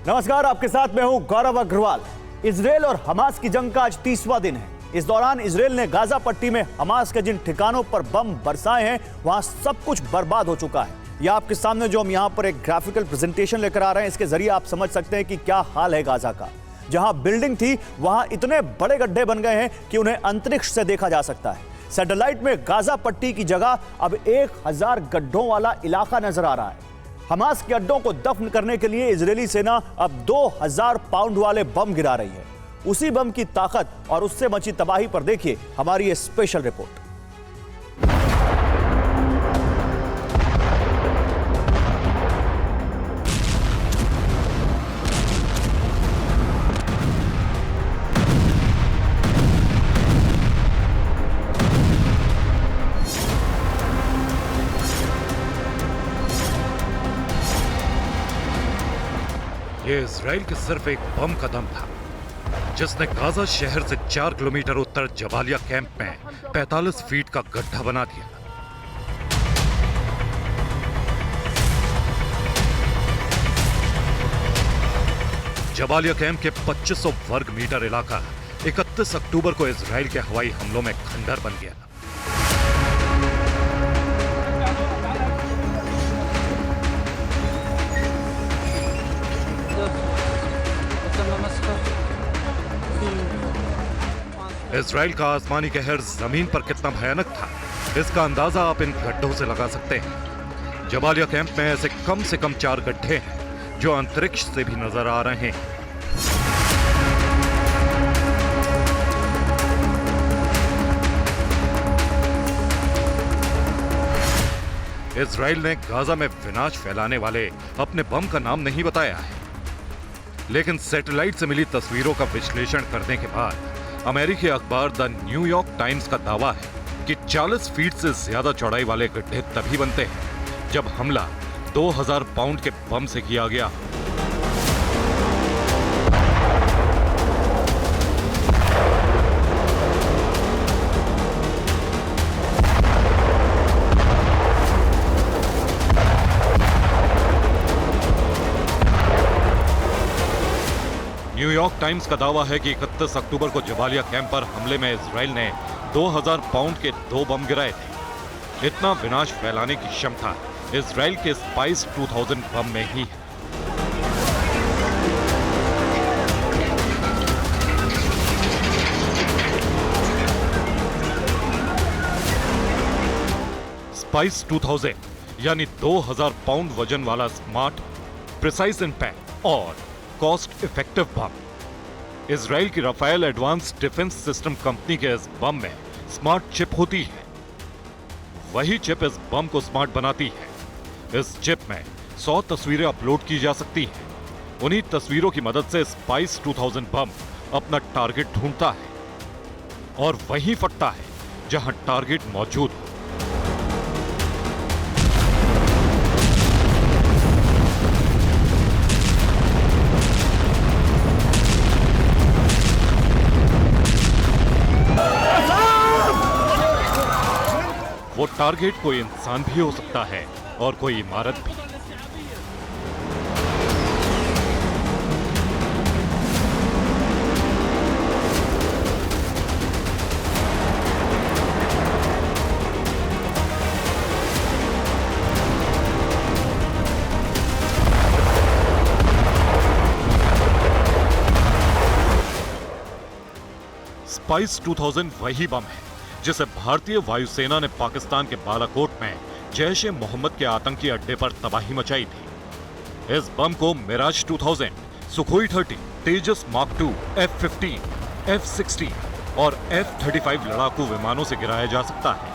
नमस्कार, आपके साथ मैं हूं गौरव अग्रवाल। इजरायल और हमास की जंग का आज 30वां दिन है। इस दौरान इजरायल ने गाजा पट्टी में हमास के जिन ठिकानों पर बम बरसाए हैं, वहां सब कुछ बर्बाद हो चुका है। यह आपके सामने जो हम यहां पर एक ग्राफिकल प्रेजेंटेशन लेकर आ रहे हैं, इसके जरिए आप समझ सकते हैं कि क्या हाल है गाजा का। जहां बिल्डिंग थी वहां इतने बड़े गड्ढे बन गए हैं कि उन्हें अंतरिक्ष से देखा जा सकता है। सैटेलाइट में गाजा पट्टी की जगह अब 1000 गड्ढों वाला इलाका नजर आ रहा है। हमास के अड्डों को दफन करने के लिए इजरायली सेना अब 2000 पाउंड वाले बम गिरा रही है। उसी बम की ताकत और उससे मची तबाही पर देखिए हमारी ये स्पेशल रिपोर्ट। ये इजराइल के सिर्फ एक बम का दम था जिसने गाजा शहर से 4 किलोमीटर उत्तर जबालिया कैंप में 45 फीट का गड्ढा बना दिया। जबालिया कैंप के 2500 वर्ग मीटर इलाका 31 अक्टूबर को इजराइल के हवाई हमलों में खंडर बन गया। इजराइल का आसमानी कहर जमीन पर कितना भयानक था, इसका अंदाजा आप इन गड्ढों से लगा सकते हैं। जबालिया कैंप में ऐसे कम से कम 4 गड्ढे हैं जो अंतरिक्ष से भी नजर आ रहे हैं। इजराइल ने गाजा में विनाश फैलाने वाले अपने बम का नाम नहीं बताया है, लेकिन सैटेलाइट से मिली तस्वीरों का विश्लेषण करने के बाद अमेरिकी अखबार द न्यूयॉर्क टाइम्स का दावा है कि 40 फीट से ज्यादा चौड़ाई वाले गड्ढे तभी बनते हैं जब हमला 2000 पाउंड के बम से किया गया। न्यूयॉर्क टाइम्स का दावा है कि 31 अक्टूबर को जबालिया कैंप पर हमले में इजराइल ने 2000 पाउंड के 2 बम गिराए थे। इतना विनाश फैलाने की क्षमता इजराइल के स्पाइस 2000 बम में ही है। स्पाइस 2000 यानी 2000 पाउंड वजन वाला स्मार्ट, प्रिसाइज इम्पैक्ट और कॉस्ट इफेक्टिव बम। इजराइल की Rafael advanced defence system company के इस बम में स्मार्ट चिप होती है। वही चिप इस बम को स्मार्ट बनाती है। इस चिप में 100 तस्वीरें अपलोड की जा सकती हैं। उन्हीं तस्वीरों की मदद से स्पाइस 2000 बम अपना टारगेट ढूंढता है और वहीं फटता है जहां टारगेट मौजूद हो। वो टारगेट कोई इंसान भी हो सकता है और कोई इमारत भी। स्पाइस 2000 वही बम है जिसे भारतीय वायुसेना ने पाकिस्तान के बालाकोट में जैश ए मोहम्मद के आतंकी अड्डे पर तबाही मचाई थी। इस बम को मिराज 2000, सुखोई 30, तेजस मार्क 2, F-15, F-16 और F-35 लड़ाकू विमानों से गिराया जा सकता है।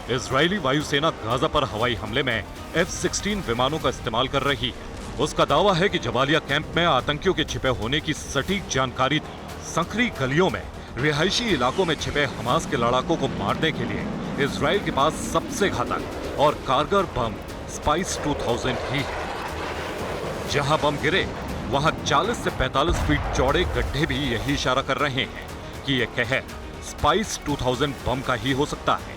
इजरायली वायुसेना गाजा पर हवाई हमले में F-16 विमानों का इस्तेमाल कर रही है। उसका दावा है कि जबालिया कैंप में आतंकियों के छिपे होने की सटीक जानकारी थी। संकरी गलियों में रिहायशी इलाकों में छिपे हमास के लड़ाकों को मारने के लिए इजराइल के पास सबसे घातक और कारगर बम स्पाइस 2000 ही है। जहां बम गिरे वहां 40 से 45 फीट चौड़े गड्ढे भी यही इशारा कर रहे हैं कि यह कहर स्पाइस 2000 बम का ही हो सकता है।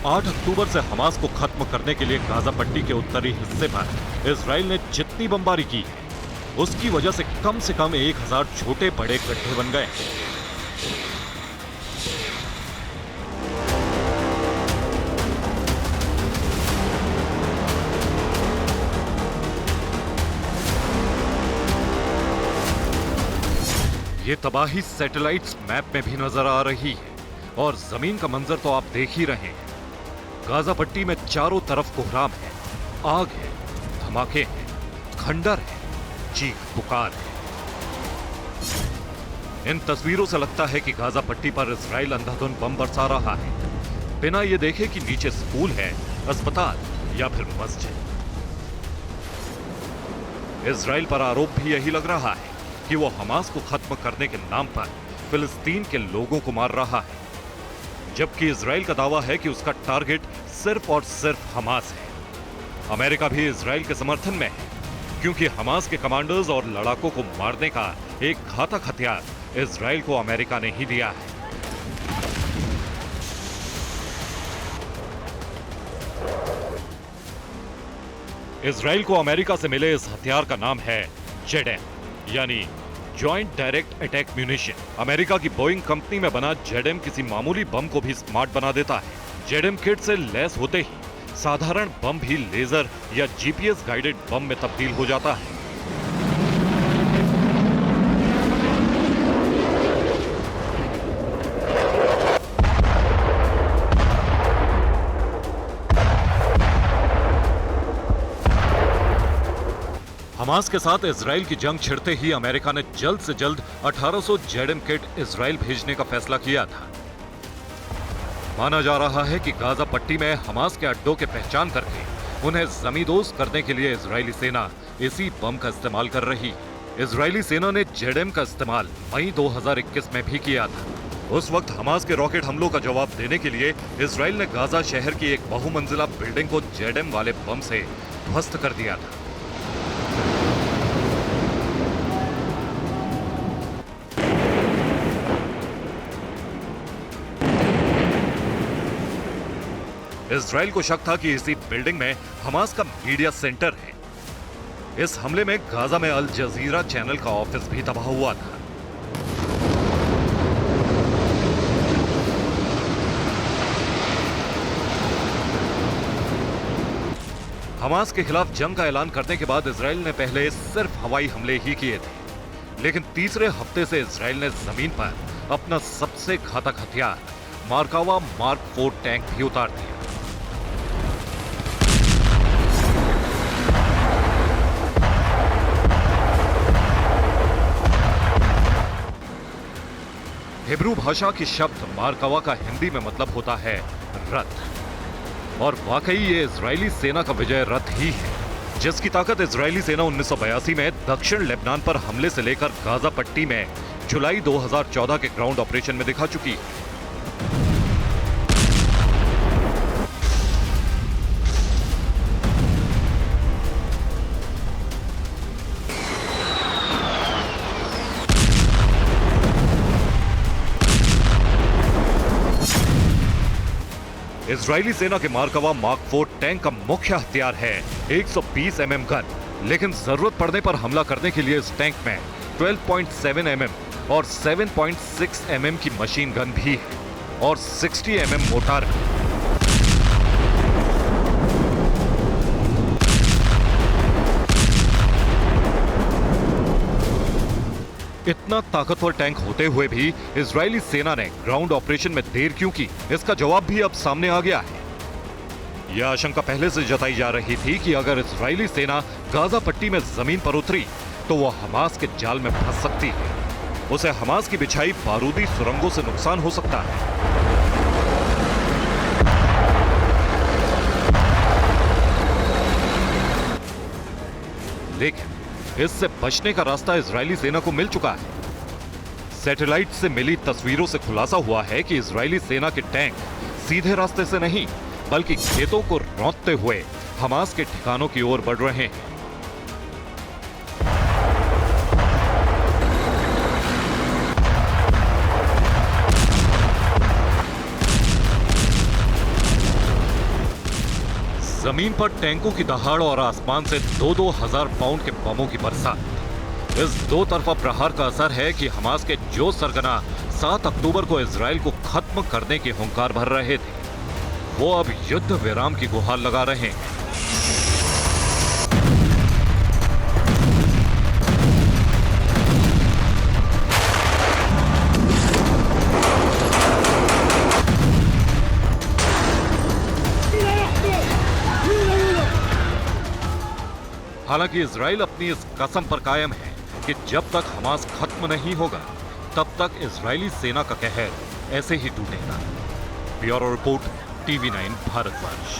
8 अक्टूबर से हमास को खत्म करने के लिए गाजा पट्टी के उत्तरी हिस्से पर इजराइल ने जितनी बमबारी की है, उसकी वजह से कम 1000 छोटे बड़े गड्ढे बन गए। ये तबाही सैटेलाइट्स मैप में भी नजर आ रही है और जमीन का मंजर तो आप देख ही रहे हैं। गाजा पट्टी में चारों तरफ कोहराम है, आग है, धमाके हैं, खंडर है, चीख पुकार है। इन तस्वीरों से लगता है कि गाजा पट्टी पर इजराइल अंधाधुंध बम बरसा रहा है, बिना ये देखे कि नीचे स्कूल है, अस्पताल या फिर मस्जिद। इजराइल पर आरोप भी यही लग रहा है कि वो हमास को खत्म करने के नाम पर फिलिस्तीन के लोगों को मार रहा है, जबकि इजराइल का दावा है कि उसका टारगेट सिर्फ और सिर्फ हमास है। अमेरिका भी इजराइल के समर्थन में है, क्योंकि हमास के कमांडर्स और लड़ाकों को मारने का एक घातक हथियार इजराइल को अमेरिका ने ही दिया है। इजराइल को अमेरिका से मिले इस हथियार का नाम है जेडेम, यानी joint direct attack munition. America की बोइंग कंपनी में बना जेडेम किसी मामूली बम को भी स्मार्ट बना देता है। जेडेम किट से लैस होते ही साधारण बम भी लेजर या जीपीएस गाइडेड बम में तब्दील हो जाता है। हमास के साथ इजराइल की जंग छिड़ते ही अमेरिका ने जल्द से जल्द 1800 जेडेम किट इजराइल भेजने का फैसला किया था। माना जा रहा है कि गाजा पट्टी में हमास के अड्डों की पहचान करके उन्हें जमींदोज करने के लिए इजरायली सेना इसी बम का इस्तेमाल कर रही है। इजरायली सेना ने जेडेम का इस्तेमाल मई 2021 में भी किया था। उस वक्त हमास के रॉकेट हमलों का जवाब देने के लिए इजराइल ने गाजा शहर की एक बहुमंजिला बिल्डिंग को जेडेम वाले बम से ध्वस्त कर दिया था। इजराइल को शक था कि इसी बिल्डिंग में हमास का मीडिया सेंटर है। इस हमले में गाजा में अल जजीरा चैनल का ऑफिस भी तबाह हुआ था। हमास के खिलाफ जंग का ऐलान करने के बाद इजराइल ने पहले सिर्फ हवाई हमले ही किए थे, लेकिन तीसरे हफ्ते से इजराइल ने जमीन पर अपना सबसे घातक हथियार मार्कावा मार्क 4 टैंक भी उतार दिया। हिब्रू भाषा की शब्द मार्कावा का हिंदी में मतलब होता है रथ, और वाकई ये इजरायली सेना का विजय रथ ही है, जिसकी ताकत इजरायली सेना 1982 में दक्षिण लेबनान पर हमले से लेकर गाजा पट्टी में जुलाई 2014 के ग्राउंड ऑपरेशन में दिखा चुकी है। इजरायली सेना के मार्कावा मार्क 4 टैंक का मुख्य हथियार है 120 mm गन, लेकिन जरूरत पड़ने पर हमला करने के लिए इस टैंक में 12.7 mm और 7.6 mm की मशीन गन भी है और 60 mm मोटार भी। इतना ताकतवर टैंक होते हुए भी इजरायली सेना ने ग्राउंड ऑपरेशन में देर क्यों की, इसका जवाब भी अब सामने आ गया है। यह आशंका पहले से जताई जा रही थी कि अगर इजरायली सेना गाजा पट्टी में जमीन पर उतरी तो वह हमास के जाल में फंस सकती है। उसे हमास की बिछाई बारूदी सुरंगों से नुकसान हो सकता है। लेकिन इससे बचने का रास्ता इजरायली सेना को मिल चुका है। सैटेलाइट से मिली तस्वीरों से खुलासा हुआ है कि इजरायली सेना के टैंक सीधे रास्ते से नहीं बल्कि खेतों को रौंदते हुए हमास के ठिकानों की ओर बढ़ रहे हैं। जमीन पर टैंकों की दहाड़ और आसमान से 2-2 हजार पाउंड के बमों की बरसात। इस दो तरफा प्रहार का असर है कि हमास के जो सरगना 7 अक्टूबर को इजराइल को खत्म करने की हुंकार भर रहे थे, वो अब युद्ध विराम की गुहार लगा रहे हैं। हालांकि इजराइल अपनी इस कसम पर कायम है कि जब तक हमास खत्म नहीं होगा तब तक इजरायली सेना का कहर ऐसे ही टूटेगा। Bureau report, TV9 Bharatvarsh.